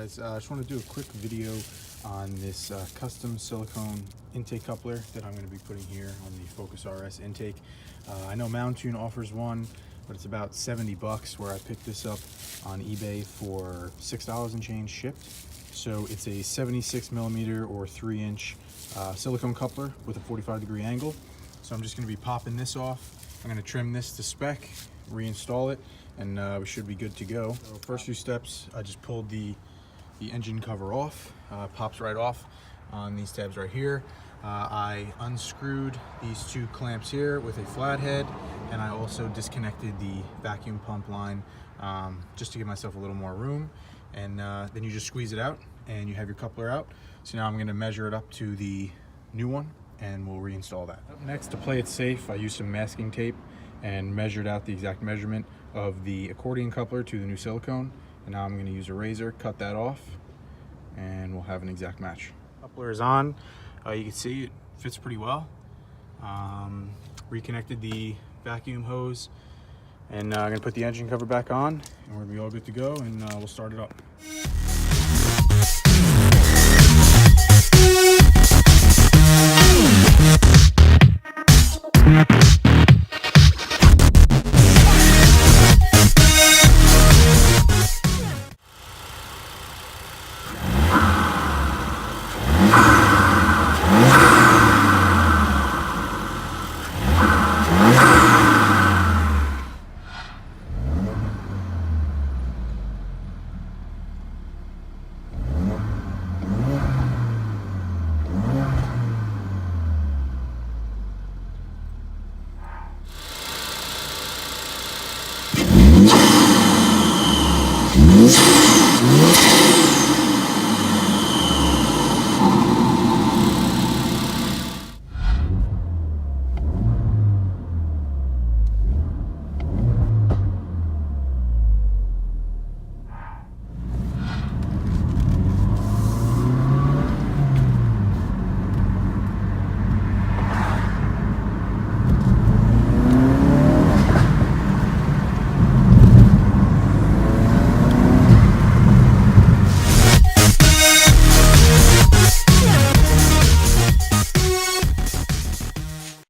guys, I just want to do a quick video on this custom silicone intake coupler that I'm going to be putting here on the Focus RS intake. I know Mountune offers one, but it's about 70 bucks, where I picked this up on eBay for $6 and change shipped. So it's a 76 millimeter or 3-inch silicone coupler with a 45-degree angle. So I'm just going to be popping this off. I'm going to trim this to spec, reinstall it, and we should be good to go. So first few steps, I just pulled the engine cover off. Pops right off on these tabs right here. I unscrewed these two clamps here with a flathead, and I also disconnected the vacuum pump line just to give myself a little more room. And then you just squeeze it out and you have your coupler out. So now I'm going to measure it up to the new one and we'll reinstall that. Up next, to play it safe, I used some masking tape and measured out the exact measurement of the accordion coupler to the new silicone. And now I'm going to use a razor, cut that off, and we'll have an exact match. Coupler is on. You can see it fits pretty well. Reconnected the vacuum hose, and I'm going to put the engine cover back on, and we're going to be all good to go, and we'll start it up.